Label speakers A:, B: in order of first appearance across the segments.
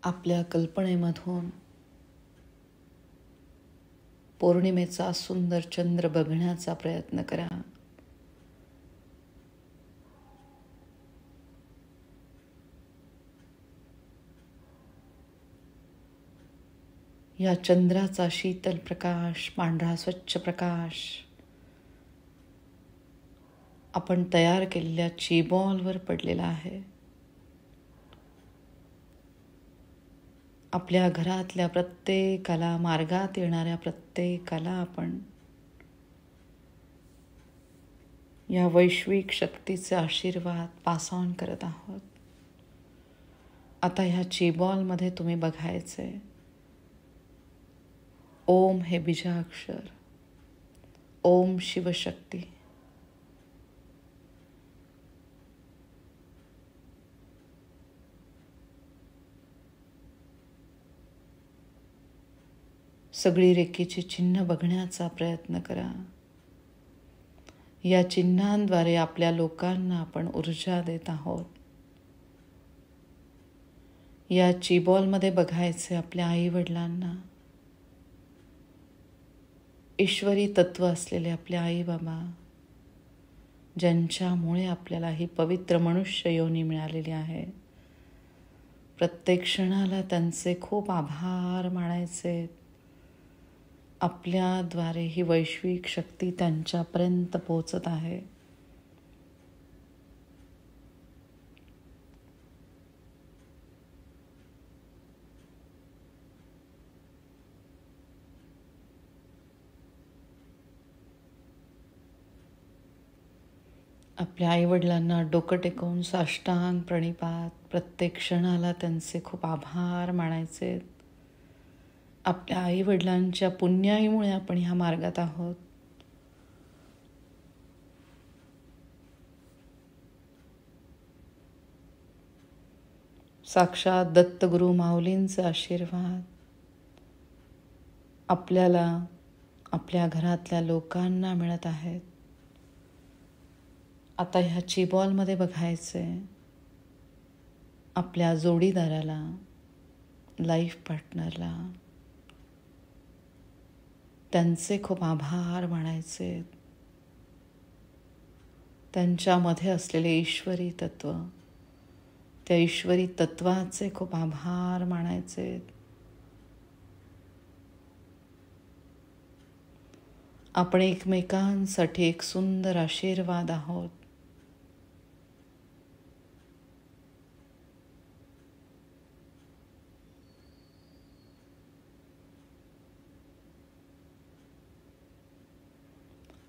A: आपल्या कल्पनेमधून पौर्णिमेचा सुंदर चंद्र बघण्याचा प्रयत्न करा. या चंद्राचा शीतल प्रकाश, पांढरा स्वच्छ प्रकाश आपण तयार केलेल्या चीबॉलवर पडलेला आहे. आपल्या घरातल्या प्रत्येकाला, मार्गात येणाऱ्या प्रत्येकाला आपण या वैश्विक शक्तीचे आशीर्वाद पास ऑन करत आहोत. आता ह्या चीबॉलमध्ये तुम्ही बघायचे ओम हे बीजाक्षर, ओम शिवशक्ती. सगळी रेकीची चिन्ह बघण्याचा प्रयत्न करा. या चिन्हांद्वारे आपल्या लोकांना आपण ऊर्जा देत आहोत. या चीबॉलमध्ये बघायचे आपल्या आई वडिलांना, ईश्वरी तत्व असलेले आपले आई बाबा, ज्यांच्यामुळे आपल्याला ही पवित्र मनुष्य योनी मिळालेली आहे. प्रत्येक क्षणाला त्यांचे खूप आभार मानायचे. आपल्याद्वारे ही वैश्विक शक्ती त्यांच्यापर्यंत पोहोचत आहे. आपल्या आईवडिलांना डोकं टेकवून साष्टांग प्रणिपात, प्रत्येक क्षणाला त्यांचे खूप आभार मानायचे. आपल्या आईवडिलांच्या पुण्याईमुळे आपण ह्या मार्गात आहोत. साक्षात दत्तगुरु माऊलींचा आशीर्वाद आपल्याला, आपल्या घरातल्या लोकांना मिळत आहेत. आता ह्या चीबॉलमध्ये बघायचे आपल्या जोडीदाराला, लाईफ पार्टनरला, त्यांचे खूप आभार मानायचे. त्यांच्यामध्ये असलेले ईश्वरी तत्व, त्या ईश्वरी तत्वाचे खूप आभार मानायचे. आपण एकमेकांसाठी एक सुंदर आशीर्वाद आहोत.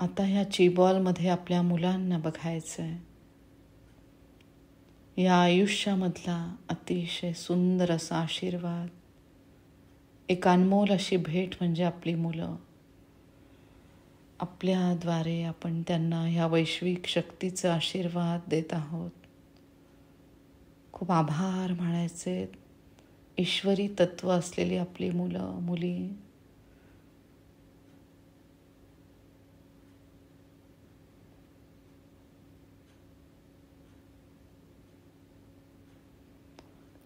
A: आता ह्या चीबॉलमध्ये आपल्या मुलांना बघायचंय. या आयुष्यामधला अतिशय सुंदर असा आशीर्वाद, एक अनमोल अशी भेट म्हणजे आपली मुलं. आपल्याद्वारे आपण त्यांना ह्या वैश्विक शक्तीचा आशीर्वाद देत आहोत. खूप आभार मानायचे. ईश्वरी तत्व असलेली आपली मुलं मुली,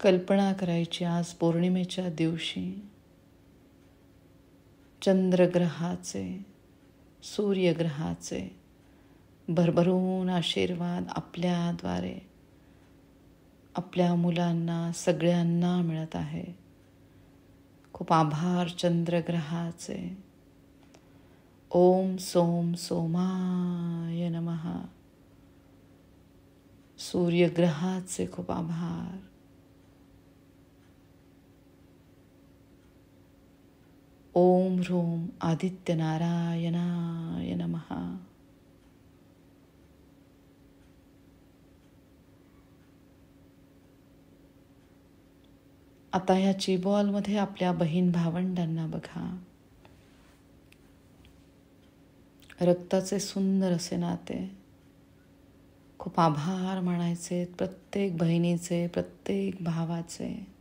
A: कल्पना करायची आज पौर्णिमेच्या दिवशी चंद्रग्रहाचे, सूर्यग्रहाचे भरभरून आशीर्वाद आपल्याद्वारे आपल्या मुलांना सगळ्यांना मिळत आहे. खूप आभार चंद्रग्रहाचे. ओम सोम सोमाय नमः. सूर्यग्रहाचे खूप आभार. ओम ह्रूम आदित्य नारायणाय नमः. आता ह्या चीबॉलमध्ये आपल्या बहीण भावंडांना बघा. रक्ताचे सुंदर असे नाते. खूप आभार मानायचे प्रत्येक बहिणीचे, प्रत्येक भावाचे.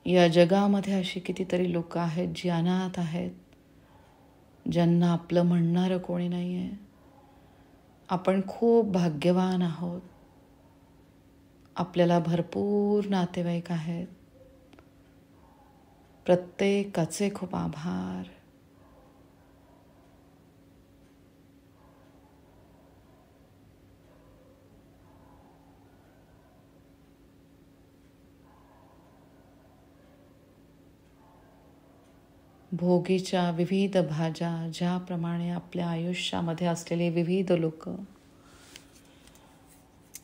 A: या जगामध्ये अशी कितीतरी लोक आहेत जी अनाथ आहेत, ज्यांना आपलं म्हणणारं कोणी नाही आहे. आपण खूप भाग्यवान आहोत. आपल्याला भरपूर नातेवाईक आहेत. प्रत्येकाचे खूप आभार. भोगीच्या विविध भाज्या, ज्याप्रमाणे आपल्या आयुष्यामध्ये असलेले विविध लोक,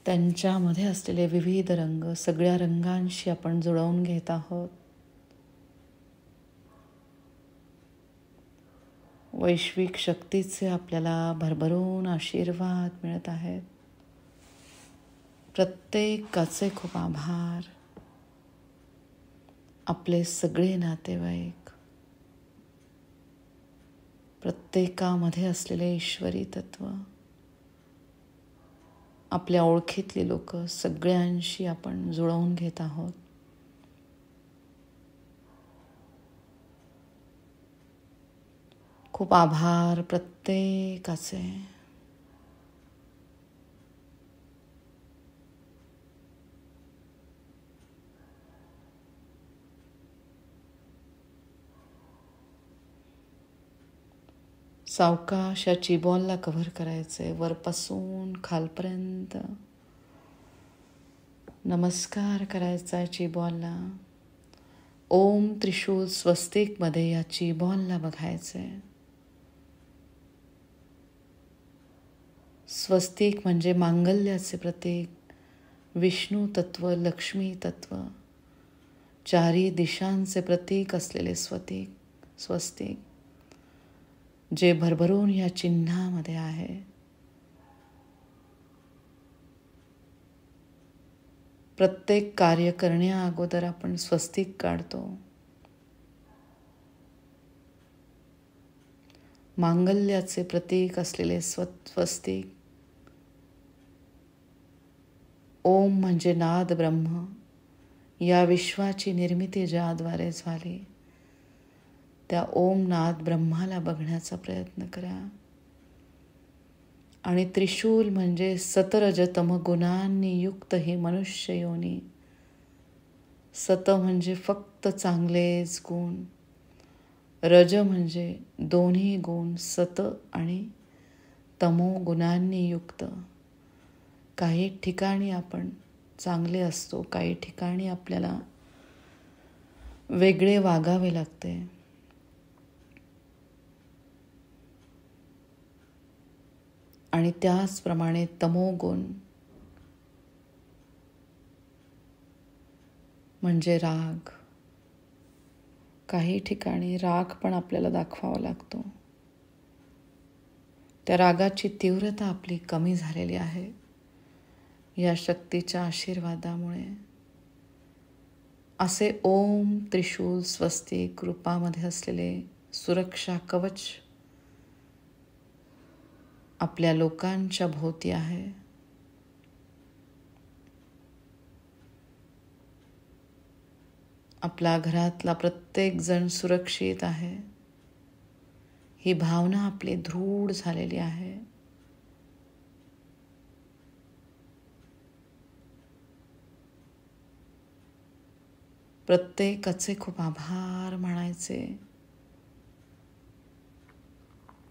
A: त्यांच्यामध्ये असलेले विविध रंग, सगळ्या रंगांशी आपण जुळवून घेत आहोत. वैश्विक शक्तीचे आपल्याला भरभरून आशीर्वाद मिळत आहेत. प्रत्येकाचे खूप आभार. आपले सगळे नातेवाईक, प्रत्येकामध्ये असलेले ईश्वरी तत्व, आपल्या ओळखीतली लोक, सगळ्यांशी आपण जुळवून घेत आहोत. खूप आभार प्रत्येकाचे. सावकाश या चीबॉलला कव्हर करायचे, वरपासून खालपर्यंत. नमस्कार करायचा चीबॉलला. ओम त्रिशूल स्वस्तिकमध्ये या चीबॉलला बघायचे. स्वस्तिक म्हणजे मांगल्याचे प्रतीक, विष्णू तत्व, लक्ष्मी तत्व, चारी दिशांचे प्रतीक असलेले स्वस्तिक, जे भरभरून या चिन्हामध्ये आहे. प्रत्येक कार्य करण्या अगोदर आपण स्वस्तिक काढतो. मांगल्याचे प्रतीक असलेले स्वस्तिक. ओम म्हणजे नाद ब्रह्म, या विश्वाची निर्मिती ज्याद्वारे झाली, त्या ओम नाद ब्रह्माला बघण्याचा प्रयत्न करा. आणि त्रिशूल म्हणजे सतरजतम गुणांनी युक्त ही मनुष्य योनी. सत म्हणजे फक्त चांगलेच गुण, रज म्हणजे दोन्ही गुण, सत आणि तमो गुणांनी युक्त. काही ठिकाणी आपण चांगले असतो, काही ठिकाणी आपल्याला वेगळे वागावे लागते. आणि त्याचप्रमाणे तमोगुण म्हणजे राग. काही ठिकाणी राग पण आपल्याला दाखवावा लागतो. त्या रागाची तीव्रता आपली कमी झालेली आहे या शक्तीच्या आशीर्वादामुळे. असे ओम त्रिशूल स्वस्तिक रूपामध्ये असलेले सुरक्षा कवच आपल्या लोकांच्या भोवती आहे. आपल्या घरातला प्रत्येक जण सुरक्षित आहे, ही भावना आपली दृढ झालेली आहे. प्रत्येकाचे खूप आभार मानायचे.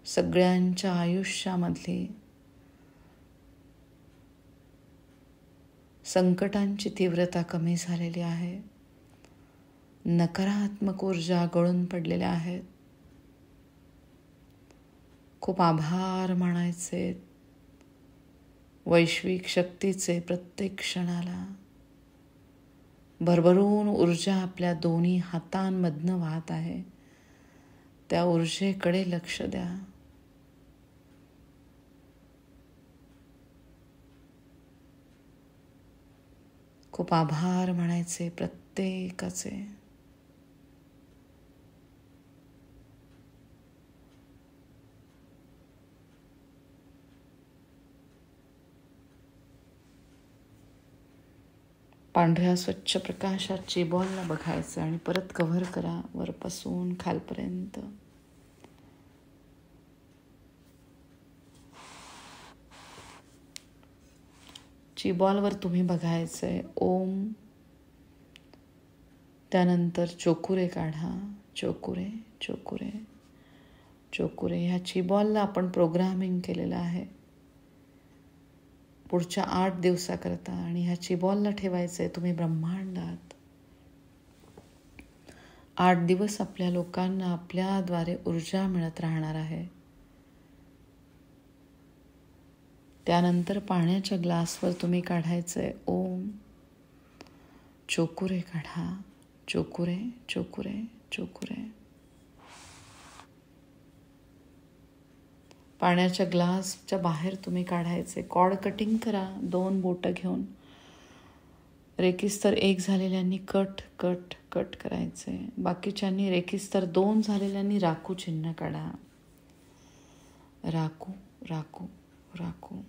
A: सगळ्यांच्या आयुष्यामधली संकटांची तीव्रता कमी झालेली आहे. नकारात्मक ऊर्जा गळून पडलेल्या आहेत. खूप आभार मानायचे वैश्विक शक्तीचे. प्रत्येक क्षणाला भरभरून ऊर्जा आपल्या दोन्ही हातांमधनं वाहत आहे. त्या ऊर्जेकडे लक्ष द्या. खूप आभार मानायचे प्रत्येकाचे. पांढऱ्या स्वच्छ प्रकाशात चीबॉलला बघायचं आणि परत कव्हर करा वरपासून खालपर्यंत. बॉलवर तुम्ही बघायचंय ओम. त्यानंतर चोकुरे काढा. चोकुरे चोकुरे चोकुरे. ह्या बॉलला आपण प्रोग्रामिंग केलेलं आहे पुढच्या 8 दिवसाकरता. आणि ह्या बॉलला ठेवायचंय तुम्ही ब्रह्मांडात. 8 दिवस आपल्या लोकांना आपल्याद्वारे ऊर्जा मिळत राहणार आहे. त्यानंतर पाण्याच्या ग्लासवर तुम्ही काढायचंय ओम. चोकुरे काढा. चोकुरे चोकुरे चोकुरे. पाण्याच्या ग्लासच्या बाहेर तुम्ही काढायचे. कॉर्ड कटिंग करा 2 बोटं घेऊन. रेखीस्तर 1 झालेल्यांनी कट कट कट करायचे. बाकीच्यांनी रेखीस्तर 2 झालेल्यांनी राखू चिन्ह काढा. राखू राखू राखू.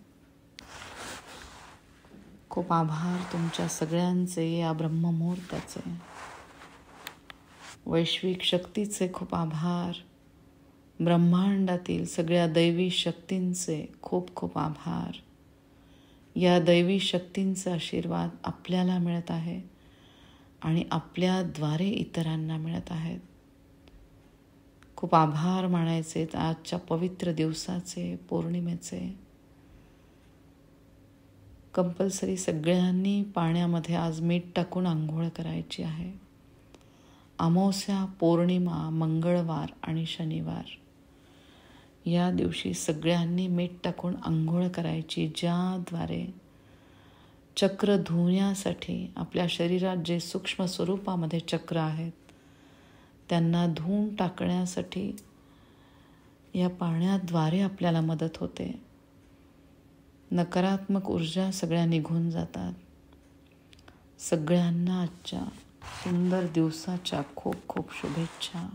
A: खूप आभार तुमच्या सगळ्यांचे या ब्रह्ममुहूर्ताचे. वैश्विक शक्तीचे खूप आभार. ब्रह्मांडातील सगळ्या दैवी शक्तींचे खूप खूप आभार. या दैवी शक्तींचा आशीर्वाद आपल्याला मिळत आहे आणि आपल्याद्वारे इतरांना मिळत आहेत. खूप आभार मानायचे आजच्या पवित्र दिवसाचे, पौर्णिमेचे. कंपल्सरी सगळ्यांनी पाण्यामध्ये आज मीठ टाकून आंघोळ करायची आहे. अमावस्या, पौर्णिमा, मंगळवार आणि शनिवार या दिवशी सगळ्यांनी मीठ टाकून आंघोळ करायची, ज्याद्वारे चक्र धुण्यासाठी आपल्या शरीरात जे सूक्ष्म स्वरूपामध्ये चक्र आहेत त्यांना धुवून टाकण्यासाठी या पाण्याद्वारे आपल्याला मदत होते. नकारात्मक ऊर्जा सगळ्या निघून जातात. सगळ्यांना आजच्या सुंदर दिवसाच्या खूप खूप शुभेच्छा.